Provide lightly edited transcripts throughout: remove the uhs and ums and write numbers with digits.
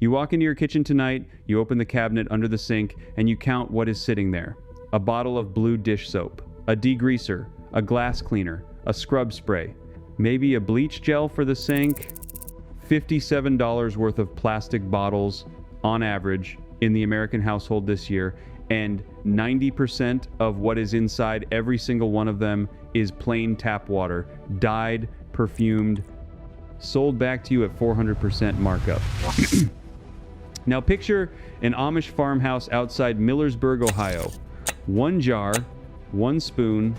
You walk into your kitchen tonight, you open the cabinet under the sink, and you count what is sitting there. A bottle of blue dish soap, a degreaser, a glass cleaner, a scrub spray, maybe a bleach gel for the sink, $57 worth of plastic bottles on average in the American household this year, and 90% of what is inside every single one of them is plain tap water, dyed, perfumed, sold back to you at 400% markup. Now picture an Amish farmhouse outside Millersburg, Ohio. One jar, one spoon,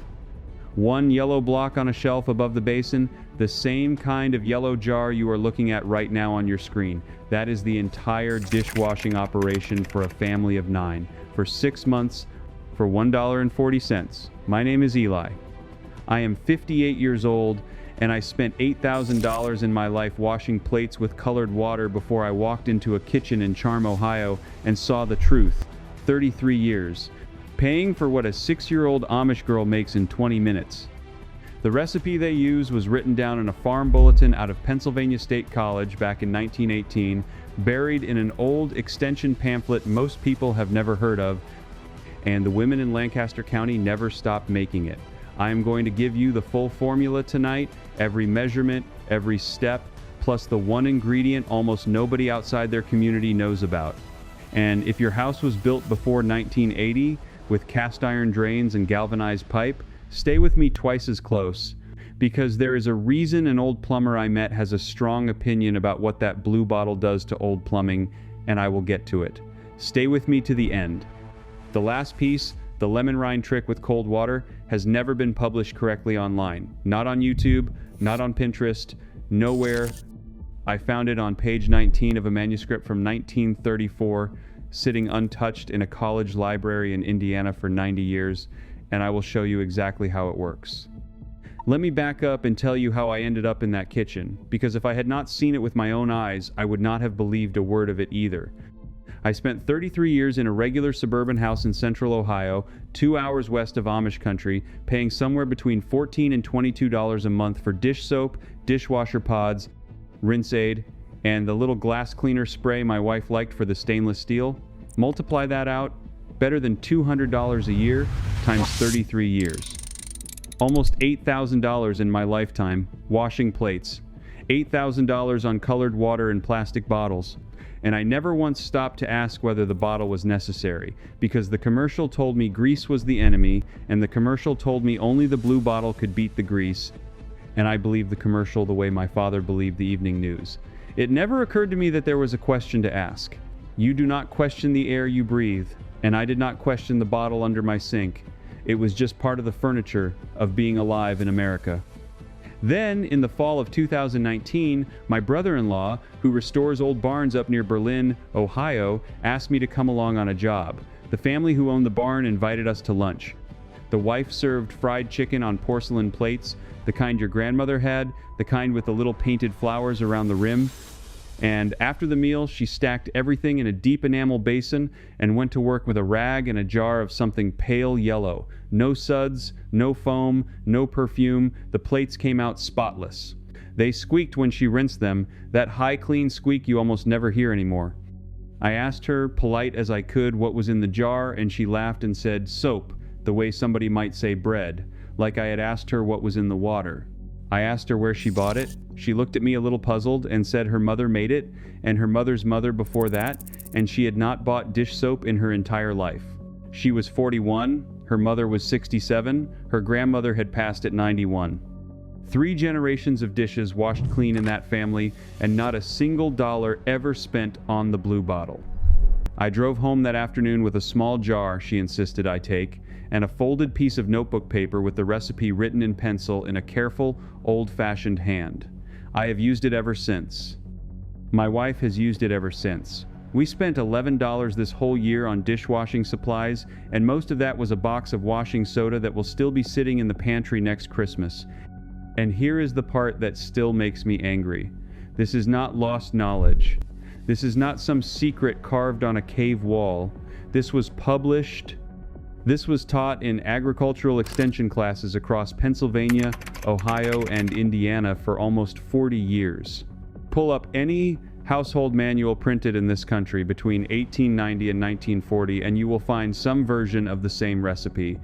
one yellow block on a shelf above the basin, the same kind of yellow jar you are looking at right now on your screen. That is the entire dishwashing operation for a family of 9 for 6 months for $1.40. My name is Eli. I am 58 years old, and I spent $8,000 in my life washing plates with colored water before I walked into a kitchen in Charm, Ohio, and saw the truth. 33 years. Paying for what a 6-year-old Amish girl makes in 20 minutes. The recipe they use was written down in a farm bulletin out of Pennsylvania State College back in 1918, buried in an old extension pamphlet most people have never heard of, and the women in Lancaster County never stopped making it. I am going to give you the full formula tonight, every measurement, every step, plus the one ingredient almost nobody outside their community knows about. And if your house was built before 1980, with cast iron drains and galvanized pipe, stay with me twice as close, because there is a reason an old plumber I met has a strong opinion about what that blue bottle does to old plumbing, and I will get to it. Stay with me to the end. The last piece, the lemon rind trick with cold water, has never been published correctly online. Not on YouTube, not on Pinterest, nowhere. I found it on page 19 of a manuscript from 1934, sitting untouched in a college library in Indiana for 90 years, and I will show you exactly how it works. Let me back up and tell you how I ended up in that kitchen, because if I had not seen it with my own eyes, I would not have believed a word of it either. I spent 33 years in a regular suburban house in central Ohio, 2 hours west of Amish country, paying somewhere between $14 and $22 a month for dish soap, dishwasher pods, rinse aid, and the little glass cleaner spray my wife liked for the stainless steel. Multiply that out, better than $200 a year times 33 years. Almost $8,000 in my lifetime, washing plates. $8,000 on colored water in plastic bottles. And I never once stopped to ask whether the bottle was necessary, because the commercial told me grease was the enemy, and the commercial told me only the blue bottle could beat the grease, and I believed the commercial the way my father believed the evening news. It never occurred to me that there was a question to ask. You do not question the air you breathe, and I did not question the bottle under my sink. It was just part of the furniture of being alive in America. Then, in the fall of 2019, my brother-in-law, who restores old barns up near Berlin, Ohio, asked me to come along on a job. The family who owned the barn invited us to lunch. The wife served fried chicken on porcelain plates, the kind your grandmother had, the kind with the little painted flowers around the rim. And after the meal, she stacked everything in a deep enamel basin and went to work with a rag and a jar of something pale yellow. No suds, no foam, no perfume. The plates came out spotless. They squeaked when she rinsed them, that high clean squeak you almost never hear anymore. I asked her, polite as I could, what was in the jar, and she laughed and said soap, the way somebody might say bread, like I had asked her what was in the water. I asked her where she bought it. She looked at me a little puzzled and said her mother made it, and her mother's mother before that, and she had not bought dish soap in her entire life. She was 41, her mother was 67, her grandmother had passed at 91. 3 generations of dishes washed clean in that family, and not a single dollar ever spent on the blue bottle. I drove home that afternoon with a small jar she insisted I take, and a folded piece of notebook paper with the recipe written in pencil in a careful, old-fashioned hand. I have used it ever since. My wife has used it ever since. We spent $11 this whole year on dishwashing supplies, and most of that was a box of washing soda that will still be sitting in the pantry next Christmas. And here is the part that still makes me angry. This is not lost knowledge. This is not some secret carved on a cave wall. This was published. This was taught in agricultural extension classes across Pennsylvania, Ohio, and Indiana for almost 40 years. Pull up any household manual printed in this country between 1890 and 1940, and you will find some version of the same recipe.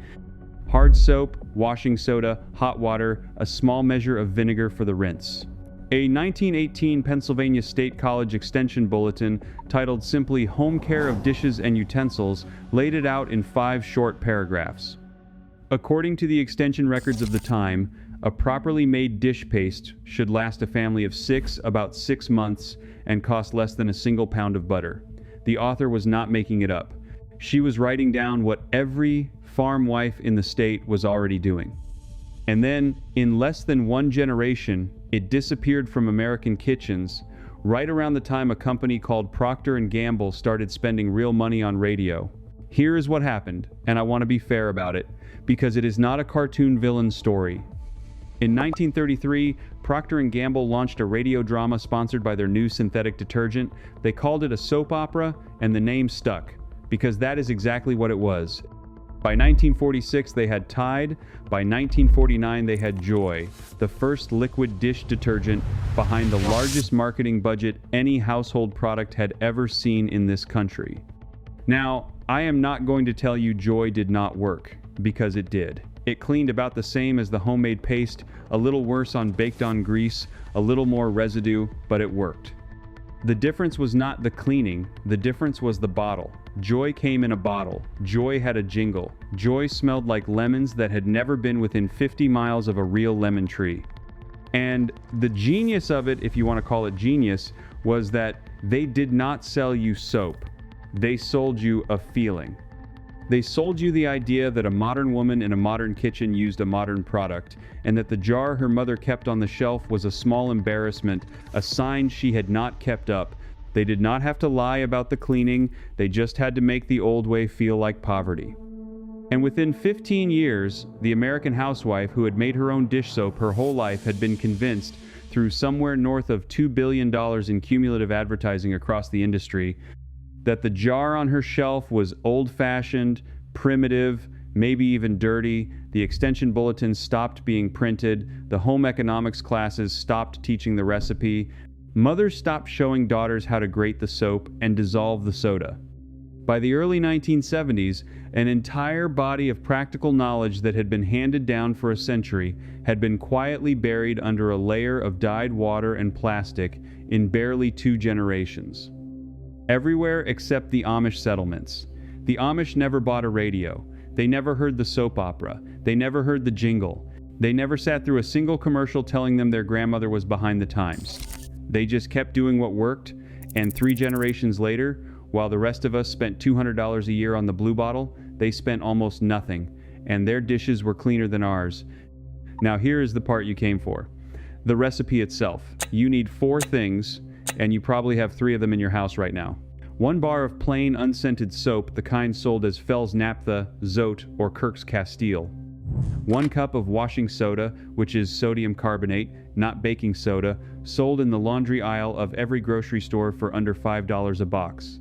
Hard soap, washing soda, hot water, a small measure of vinegar for the rinse. A 1918 Pennsylvania State College Extension bulletin titled simply Home Care of Dishes and Utensils laid it out in 5 short paragraphs. According to the extension records of the time, a properly made dish paste should last a family of 6 about 6 months and cost less than a single pound of butter. The author was not making it up. She was writing down what every farm wife in the state was already doing. And then, in less than 1 generation, it disappeared from American kitchens, right around the time a company called Procter and Gamble started spending real money on radio. Here is what happened, and I want to be fair about it, because it is not a cartoon villain story. In 1933, Procter and Gamble launched a radio drama sponsored by their new synthetic detergent. They called it a soap opera, and the name stuck, because that is exactly what it was. By 1946, they had Tide. By 1949, they had Joy, the first liquid dish detergent behind the largest marketing budget any household product had ever seen in this country. Now, I am not going to tell you Joy did not work, because it did. It cleaned about the same as the homemade paste, a little worse on baked-on grease, a little more residue, but it worked. The difference was not the cleaning, the difference was the bottle. Joy came in a bottle. Joy had a jingle. Joy smelled like lemons that had never been within 50 miles of a real lemon tree. And the genius of it, if you want to call it genius, was that they did not sell you soap. They sold you a feeling. They sold you the idea that a modern woman in a modern kitchen used a modern product, and that the jar her mother kept on the shelf was a small embarrassment, a sign she had not kept up. They did not have to lie about the cleaning, they just had to make the old way feel like poverty. And within 15 years, the American housewife who had made her own dish soap her whole life had been convinced, through somewhere north of $2 billion in cumulative advertising across the industry, that the jar on her shelf was old-fashioned, primitive, maybe even dirty. The extension bulletins stopped being printed. The home economics classes stopped teaching the recipe. Mothers stopped showing daughters how to grate the soap and dissolve the soda. By the early 1970s, an entire body of practical knowledge that had been handed down for a century had been quietly buried under a layer of dyed water and plastic in barely 2 generations. Everywhere except the Amish settlements. The Amish never bought a radio. They never heard the soap opera. They never heard the jingle. They never sat through a single commercial telling them their grandmother was behind the times. They just kept doing what worked, and 3 generations later, while the rest of us spent $200 a year on the blue bottle, they spent almost nothing, and their dishes were cleaner than ours. Now here is the part you came for. The recipe itself. You need 4 things, and you probably have 3 of them in your house right now. 1 bar of plain unscented soap, the kind sold as Fell's Naphtha, Zote, or Kirk's Castile. 1 cup of washing soda, which is sodium carbonate, not baking soda, sold in the laundry aisle of every grocery store for under $5 a box.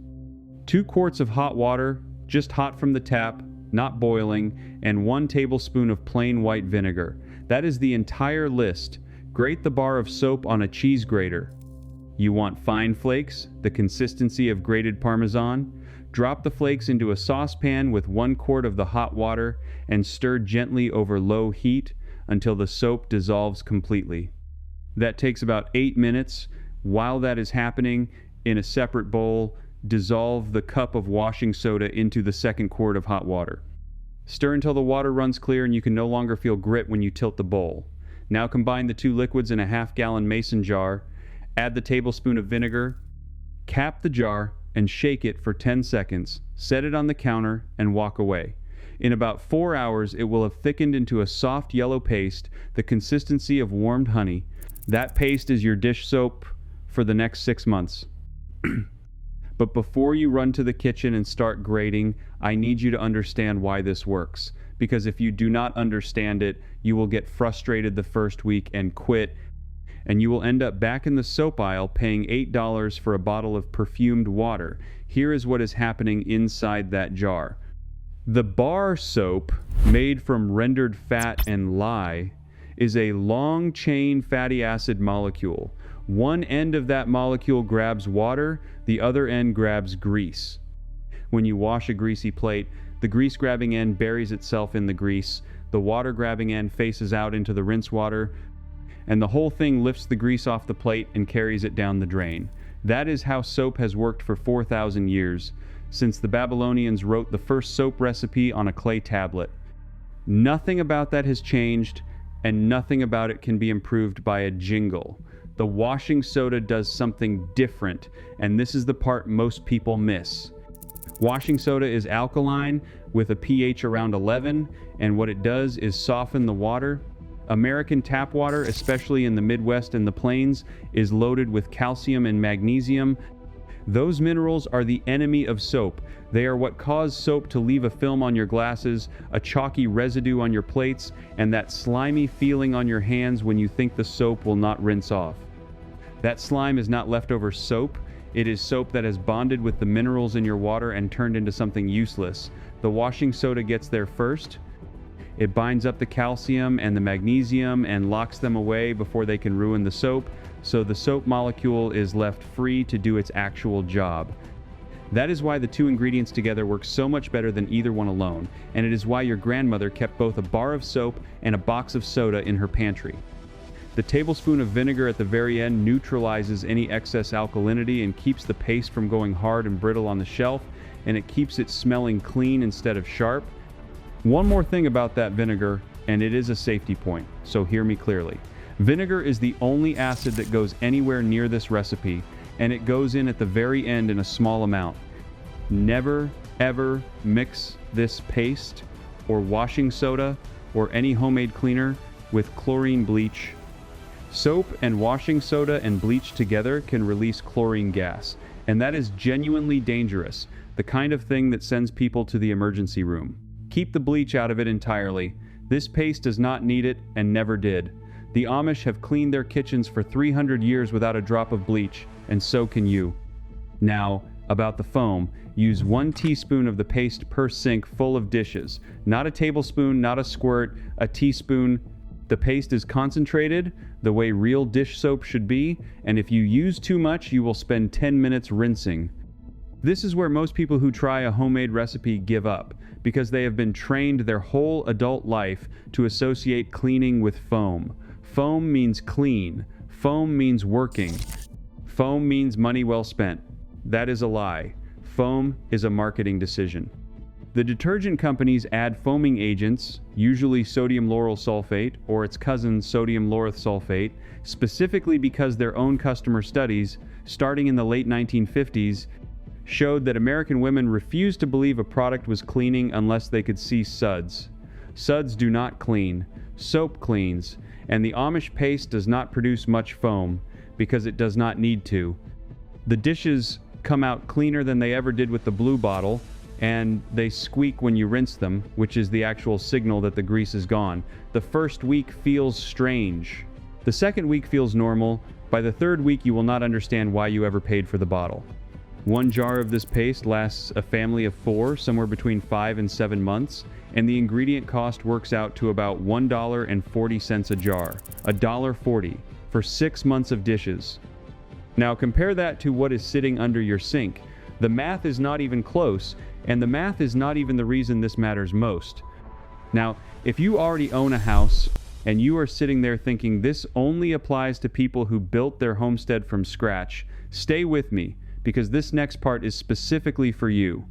2 quarts of hot water, just hot from the tap, not boiling, and 1 tablespoon of plain white vinegar. That is the entire list. Grate the bar of soap on a cheese grater. You want fine flakes, the consistency of grated Parmesan. Drop the flakes into a saucepan with 1 quart of the hot water and stir gently over low heat until the soap dissolves completely. That takes about 8 minutes. While that is happening, in a separate bowl, dissolve the cup of washing soda into the 2nd quart of hot water. Stir until the water runs clear and you can no longer feel grit when you tilt the bowl. Now combine the 2 liquids in a half-gallon mason jar. Add the tablespoon of vinegar, cap the jar, and shake it for 10 seconds. Set it on the counter and walk away. In about 4 hours, it will have thickened into a soft yellow paste, the consistency of warmed honey. That paste is your dish soap for the next 6 months. But before you run to the kitchen and start grating, I need you to understand why this works. Because if you do not understand it, you will get frustrated the first week and quit, and you will end up back in the soap aisle paying $8 for a bottle of perfumed water. Here is what is happening inside that jar. The bar soap, made from rendered fat and lye, is a long-chain fatty acid molecule. One end of that molecule grabs water, the other end grabs grease. When you wash a greasy plate, the grease-grabbing end buries itself in the grease, the water-grabbing end faces out into the rinse water, and the whole thing lifts the grease off the plate and carries it down the drain. That is how soap has worked for 4,000 years, since the Babylonians wrote the first soap recipe on a clay tablet. Nothing about that has changed, and nothing about it can be improved by a jingle. The washing soda does something different, and this is the part most people miss. Washing soda is alkaline with a pH around 11, and what it does is soften the water. American tap water, especially in the Midwest and the Plains, is loaded with calcium and magnesium. Those minerals are the enemy of soap. They are what cause soap to leave a film on your glasses, a chalky residue on your plates, and that slimy feeling on your hands when you think the soap will not rinse off. That slime is not leftover soap. It is soap that has bonded with the minerals in your water and turned into something useless. The washing soda gets there first. It binds up the calcium and the magnesium and locks them away before they can ruin the soap, so the soap molecule is left free to do its actual job. That is why the two ingredients together work so much better than either one alone, and it is why your grandmother kept both a bar of soap and a box of soda in her pantry. The tablespoon of vinegar at the very end neutralizes any excess alkalinity and keeps the paste from going hard and brittle on the shelf, and it keeps it smelling clean instead of sharp. One more thing about that vinegar, and it is a safety point, so hear me clearly. Vinegar is the only acid that goes anywhere near this recipe, and it goes in at the very end in a small amount. Never, ever mix this paste, or washing soda, or any homemade cleaner with chlorine bleach. Soap and washing soda and bleach together can release chlorine gas, and that is genuinely dangerous, the kind of thing that sends people to the emergency room. Keep the bleach out of it entirely. This paste does not need it and never did. The Amish have cleaned their kitchens for 300 years without a drop of bleach, and so can you. Now, about the foam, use 1 teaspoon of the paste per sink full of dishes. Not a tablespoon, not a squirt, a teaspoon. The paste is concentrated, the way real dish soap should be, and if you use too much, you will spend 10 minutes rinsing. This is where most people who try a homemade recipe give up, because they have been trained their whole adult life to associate cleaning with foam. Foam means clean. Foam means working. Foam means money well spent. That is a lie. Foam is a marketing decision. The detergent companies add foaming agents, usually sodium lauryl sulfate or its cousin sodium lauryl sulfate, specifically because their own customer studies, starting in the late 1950s, showed that American women refused to believe a product was cleaning unless they could see suds. Suds do not clean. Soap cleans, and the Amish paste does not produce much foam because it does not need to. The dishes come out cleaner than they ever did with the blue bottle, and they squeak when you rinse them, which is the actual signal that the grease is gone. The first week feels strange. The second week feels normal. By the third week, you will not understand why you ever paid for the bottle. 1 jar of this paste lasts a family of 4, somewhere between 5 and 7 months, and the ingredient cost works out to about $1.40 a jar, $1.40, for 6 months of dishes. Now compare that to what is sitting under your sink. The math is not even close, and the math is not even the reason this matters most. Now, if you already own a house, and you are sitting there thinking this only applies to people who built their homestead from scratch, stay with me, because this next part is specifically for you.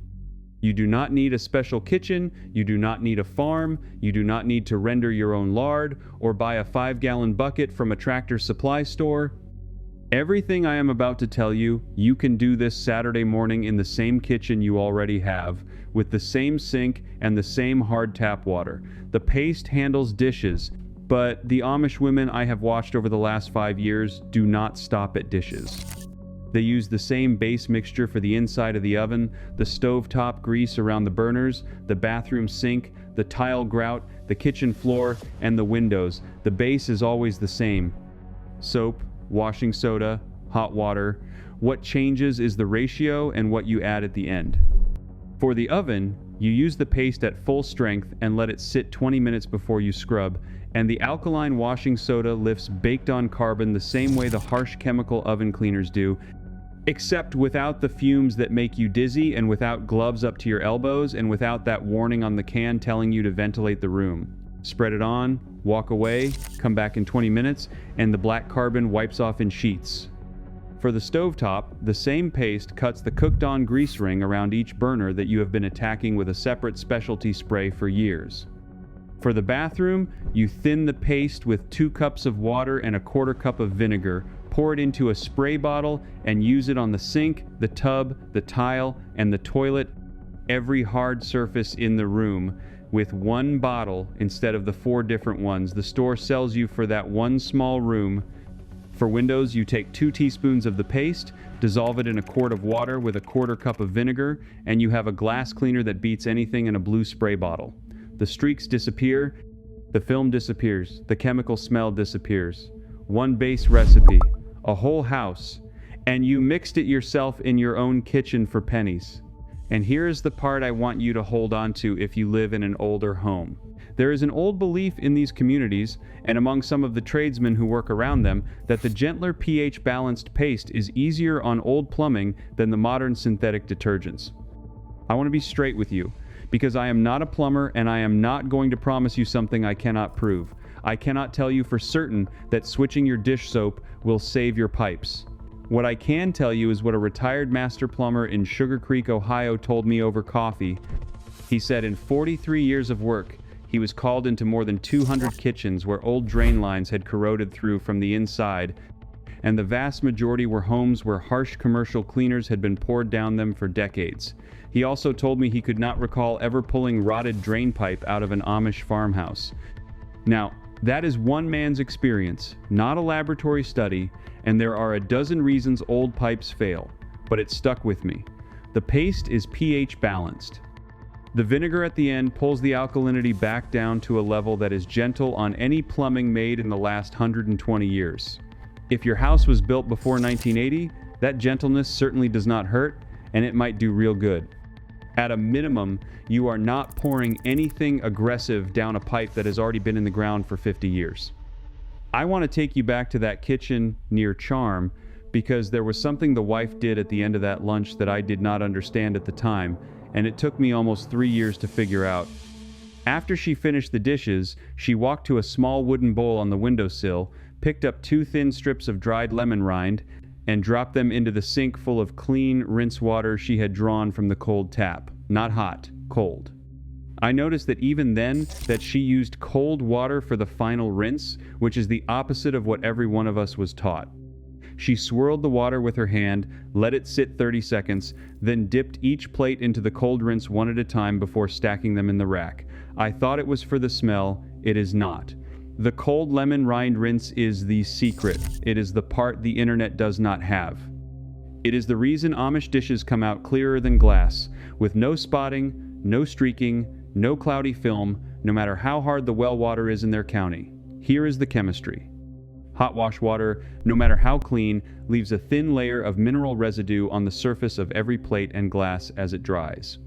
You do not need a special kitchen, you do not need a farm, you do not need to render your own lard, or buy a 5-gallon bucket from a Tractor Supply store. Everything I am about to tell you, you can do this Saturday morning in the same kitchen you already have, with the same sink and the same hard tap water. The paste handles dishes, but the Amish women I have watched over the last 5 years do not stop at dishes. They use the same base mixture for the inside of the oven, the stovetop grease around the burners, the bathroom sink, the tile grout, the kitchen floor, and the windows. The base is always the same. Soap, washing soda, hot water. What changes is the ratio and what you add at the end. For the oven, you use the paste at full strength and let it sit 20 minutes before you scrub, and the alkaline washing soda lifts baked-on carbon the same way the harsh chemical oven cleaners do, except without the fumes that make you dizzy, and without gloves up to your elbows, and without that warning on the can telling you to ventilate the room. Spread it on, walk away, come back in 20 minutes, and the black carbon wipes off in sheets. For the stovetop, the same paste cuts the cooked-on grease ring around each burner that you have been attacking with a separate specialty spray for years. For the bathroom, you thin the paste with 2 cups of water and a 1/4 cup of vinegar, pour it into a spray bottle, and use it on the sink, the tub, the tile, and the toilet, every hard surface in the room, with 1 bottle instead of the 4 different ones the store sells you for that one small room. For windows, you take 2 teaspoons of the paste, dissolve it in a quart of water with a 1/4 cup of vinegar, and you have a glass cleaner that beats anything in a blue spray bottle. The streaks disappear, the film disappears, the chemical smell disappears. 1 base recipe, a whole house, and you mixed it yourself in your own kitchen for pennies. And here is the part I want you to hold on to if you live in an older home. There is an old belief in these communities, and among some of the tradesmen who work around them, that the gentler pH-balanced paste is easier on old plumbing than the modern synthetic detergents. I want to be straight with you, because I am not a plumber and I am not going to promise you something I cannot prove. I cannot tell you for certain that switching your dish soap will save your pipes. What I can tell you is what a retired master plumber in Sugar Creek, Ohio told me over coffee. He said in 43 years of work, he was called into more than 200 kitchens where old drain lines had corroded through from the inside, and the vast majority were homes where harsh commercial cleaners had been poured down them for decades. He also told me he could not recall ever pulling rotted drain pipe out of an Amish farmhouse. Now, that is one man's experience, not a laboratory study, and there are a dozen reasons old pipes fail, but it stuck with me. The paste is pH balanced. The vinegar at the end pulls the alkalinity back down to a level that is gentle on any plumbing made in the last 120 years. If your house was built before 1980, that gentleness certainly does not hurt, and it might do real good. At a minimum, you are not pouring anything aggressive down a pipe that has already been in the ground for 50 years. I want to take you back to that kitchen near Charm, because there was something the wife did at the end of that lunch that I did not understand at the time, and it took me almost 3 years to figure out. After she finished the dishes, she walked to a small wooden bowl on the windowsill, picked up 2 thin strips of dried lemon rind, and dropped them into the sink full of clean, rinse water she had drawn from the cold tap. Not hot, cold. I noticed that even then, that she used cold water for the final rinse, which is the opposite of what every one of us was taught. She swirled the water with her hand, let it sit 30 seconds, then dipped each plate into the cold rinse one at a time before stacking them in the rack. I thought it was for the smell. It is not. The cold lemon rind rinse is the secret. It is the part the internet does not have. It is the reason Amish dishes come out clearer than glass, with no spotting, no streaking, no cloudy film, no matter how hard the well water is in their county. Here is the chemistry. Hot wash water, no matter how clean, leaves a thin layer of mineral residue on the surface of every plate and glass as it dries.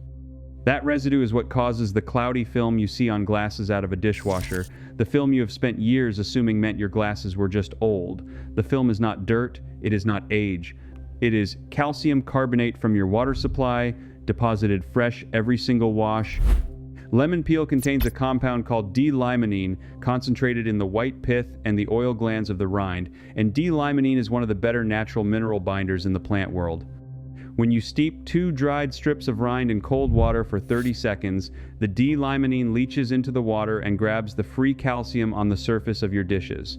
That residue is what causes the cloudy film you see on glasses out of a dishwasher, the film you have spent years assuming meant your glasses were just old. The film is not dirt, it is not age. It is calcium carbonate from your water supply, deposited fresh every single wash. Lemon peel contains a compound called D-limonene, concentrated in the white pith and the oil glands of the rind, and D-limonene is one of the better natural mineral binders in the plant world. When you steep 2 dried strips of rind in cold water for 30 seconds, the D-limonene leaches into the water and grabs the free calcium on the surface of your dishes.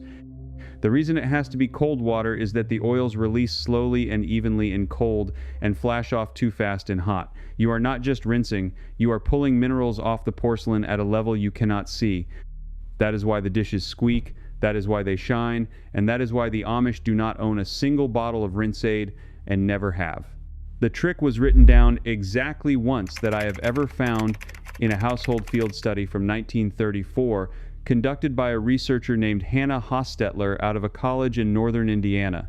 The reason it has to be cold water is that the oils release slowly and evenly in cold and flash off too fast in hot. You are not just rinsing, you are pulling minerals off the porcelain at a level you cannot see. That is why the dishes squeak, that is why they shine, and that is why the Amish do not own a single bottle of Rinse Aid and never have. The trick was written down exactly once that I have ever found in a household field study from 1934, conducted by a researcher named Hannah Hostetler out of a college in northern Indiana.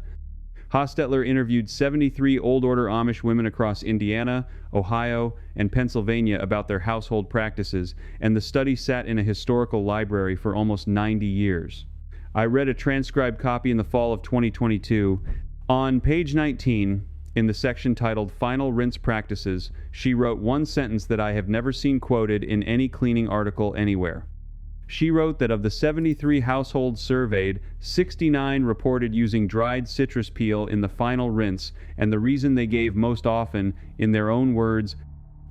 Hostetler interviewed 73 old-order Amish women across Indiana, Ohio, and Pennsylvania about their household practices, and the study sat in a historical library for almost 90 years. I read a transcribed copy in the fall of 2022. On page 19, in the section titled Final Rinse Practices, she wrote one sentence that I have never seen quoted in any cleaning article anywhere. She wrote that of the 73 households surveyed, 69 reported using dried citrus peel in the final rinse, and the reason they gave most often, in their own words,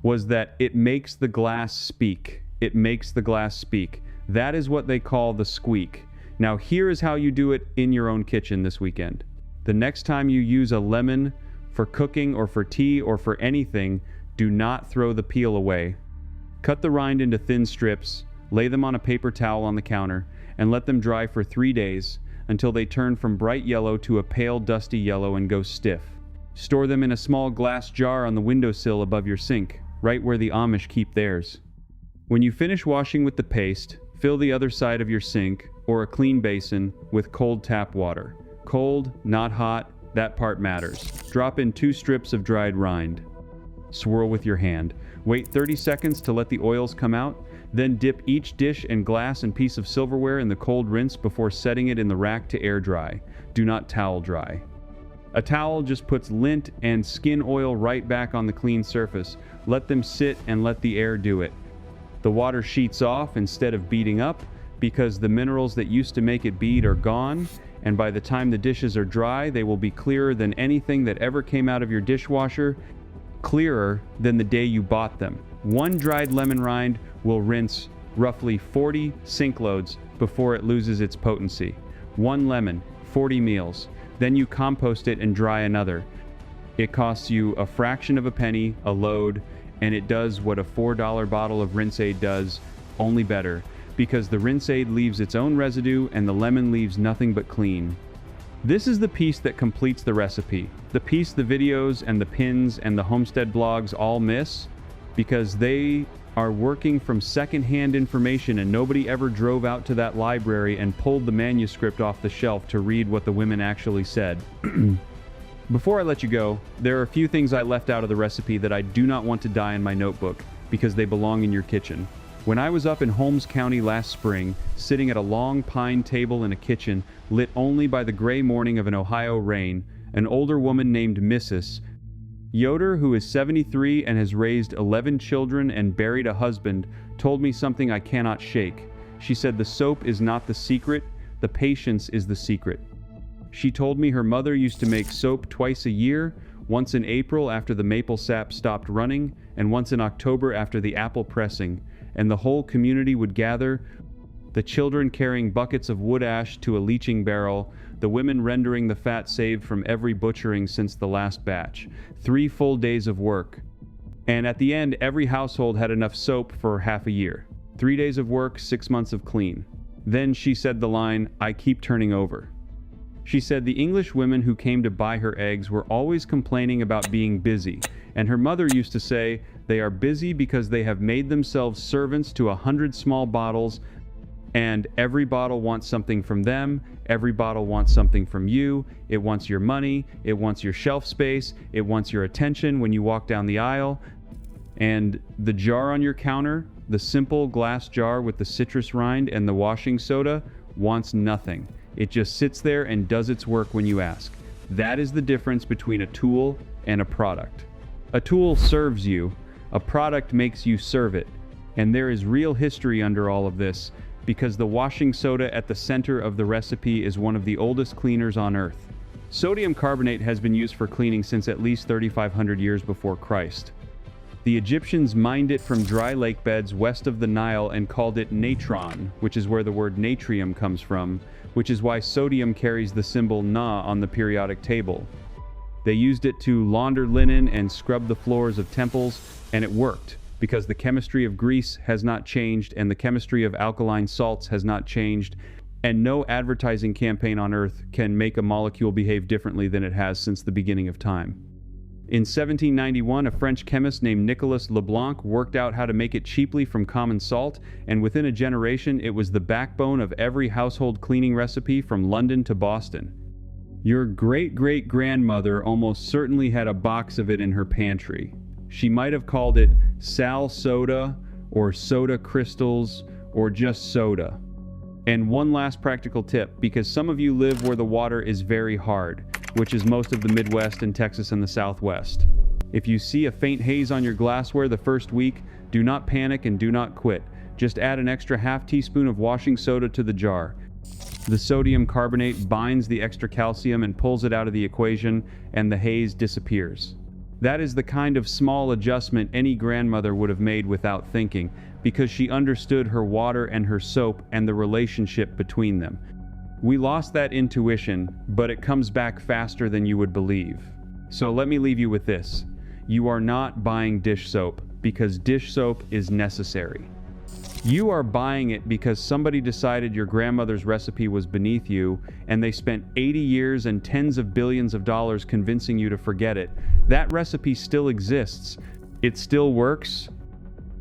was that it makes the glass speak. It makes the glass speak. That is what they call the squeak. Now here is how you do it in your own kitchen this weekend. The next time you use a lemon for cooking or for tea or for anything, do not throw the peel away. Cut the rind into thin strips, lay them on a paper towel on the counter, and let them dry for 3 days until they turn from bright yellow to a pale dusty yellow and go stiff. Store them in a small glass jar on the windowsill above your sink, right where the Amish keep theirs. When you finish washing with the paste, fill the other side of your sink, or a clean basin, with cold tap water. Cold, not hot, that part matters. Drop in 2 strips of dried rind. Swirl with your hand. Wait 30 seconds to let the oils come out. Then dip each dish and glass and piece of silverware in the cold rinse before setting it in the rack to air dry. Do not towel dry. A towel just puts lint and skin oil right back on the clean surface. Let them sit and let the air do it. The water sheets off instead of beading up because the minerals that used to make it bead are gone, and by the time the dishes are dry, they will be clearer than anything that ever came out of your dishwasher, clearer than the day you bought them. 1 dried lemon rind will rinse roughly 40 sink loads before it loses its potency. 1 lemon, 40 meals. Then you compost it and dry another. It costs you a fraction of a penny a load, and it does what a $4 bottle of Rinse Aid does, only better, because the Rinse Aid leaves its own residue and the lemon leaves nothing but clean. This is the piece that completes the recipe, the piece the videos and the pins and the homestead blogs all miss, because they are working from secondhand information and nobody ever drove out to that library and pulled the manuscript off the shelf to read what the women actually said. Before I let you go, there are a few things I left out of the recipe that I do not want to die in my notebook, because they belong in your kitchen. When I was up in Holmes County last spring, sitting at a long pine table in a kitchen lit only by the gray morning of an Ohio rain, an older woman named Mrs. Yoder, who is 73 and has raised 11 children and buried a husband, told me something I cannot shake. She said the soap is not the secret, the patience is the secret. She told me her mother used to make soap twice a year, once in April after the maple sap stopped running, and once in October after the apple pressing, and the whole community would gather, the children carrying buckets of wood ash to a leaching barrel, the women rendering the fat saved from every butchering since the last batch. 3 full days of work. And at the end, every household had enough soap for half a year. 3 days of work, 6 months of clean. Then she said the line, "I keep turning over." She said the English women who came to buy her eggs were always complaining about being busy, and her mother used to say they are busy because they have made themselves servants to 100 small bottles, and every bottle wants something from them, every bottle wants something from you, it wants your money, it wants your shelf space, it wants your attention when you walk down the aisle, and the jar on your counter, the simple glass jar with the citrus rind and the washing soda, wants nothing. It just sits there and does its work when you ask. That is the difference between a tool and a product. A tool serves you, a product makes you serve it, and there is real history under all of this, because the washing soda at the center of the recipe is one of the oldest cleaners on earth. Sodium carbonate has been used for cleaning since at least 3,500 years before Christ. The Egyptians mined it from dry lake beds west of the Nile and called it natron, which is where the word natrium comes from, which is why sodium carries the symbol Na on the periodic table. They used it to launder linen and scrub the floors of temples, and it worked, because the chemistry of grease has not changed and the chemistry of alkaline salts has not changed, and no advertising campaign on earth can make a molecule behave differently than it has since the beginning of time. In 1791, a French chemist named Nicolas Leblanc worked out how to make it cheaply from common salt, and within a generation it was the backbone of every household cleaning recipe from London to Boston. Your great-great-grandmother almost certainly had a box of it in her pantry. She might have called it Sal Soda, or Soda Crystals, or just soda. And one last practical tip, because some of you live where the water is very hard, which is most of the Midwest and Texas and the Southwest. If you see a faint haze on your glassware the first week, do not panic and do not quit. Just add an extra half teaspoon of washing soda to the jar. The sodium carbonate binds the extra calcium and pulls it out of the equation, and the haze disappears. That is the kind of small adjustment any grandmother would have made without thinking, because she understood her water and her soap and the relationship between them. We lost that intuition, but it comes back faster than you would believe. So let me leave you with this. You are not buying dish soap because dish soap is necessary. You are buying it because somebody decided your grandmother's recipe was beneath you, and they spent 80 years and tens of billions of dollars convincing you to forget it. That recipe still exists. It still works.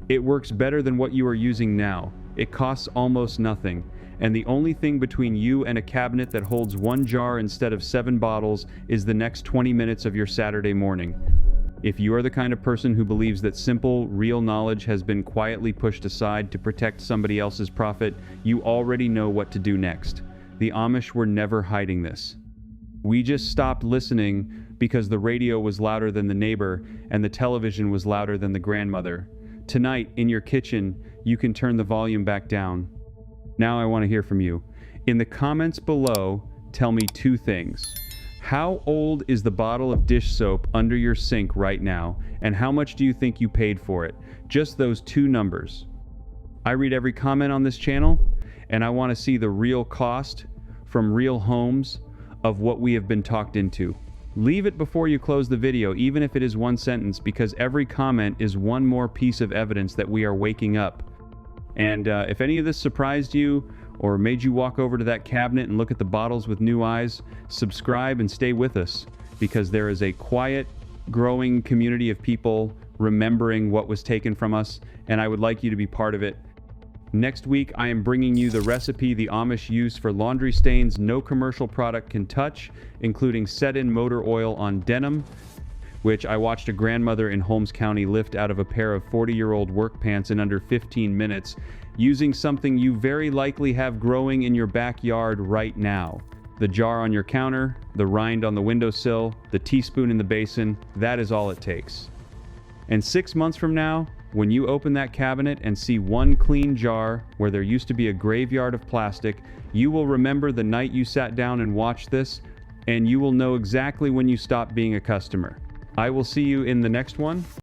It works better than what you are using now. It costs almost nothing. And the only thing between you and a cabinet that holds one jar instead of 7 bottles is the next 20 minutes of your Saturday morning. If you are the kind of person who believes that simple, real knowledge has been quietly pushed aside to protect somebody else's profit, you already know what to do next. The Amish were never hiding this. We just stopped listening because the radio was louder than the neighbor and the television was louder than the grandmother. Tonight, in your kitchen, you can turn the volume back down. Now I want to hear from you. In the comments below, tell me 2 things. How old is the bottle of dish soap under your sink right now, and how much do you think you paid for it? Just those 2 numbers. I read every comment on this channel, and I want to see the real cost from real homes of what we have been talked into. Leave it before you close the video, even if it is 1 sentence, because every comment is one more piece of evidence that we are waking up. And if any of this surprised you, or made you walk over to that cabinet and look at the bottles with new eyes, subscribe and stay with us, because there is a quiet, growing community of people remembering what was taken from us, and I would like you to be part of it. Next week, I am bringing you the recipe the Amish use for laundry stains no commercial product can touch, including set-in motor oil on denim, which I watched a grandmother in Holmes County lift out of a pair of 40-year-old work pants in under 15 minutes, using something you very likely have growing in your backyard right now. The jar on your counter, the rind on the windowsill, the teaspoon in the basin, that is all it takes. And 6 months from now, when you open that cabinet and see one clean jar where there used to be a graveyard of plastic, you will remember the night you sat down and watched this, and you will know exactly when you stopped being a customer. I will see you in the next one.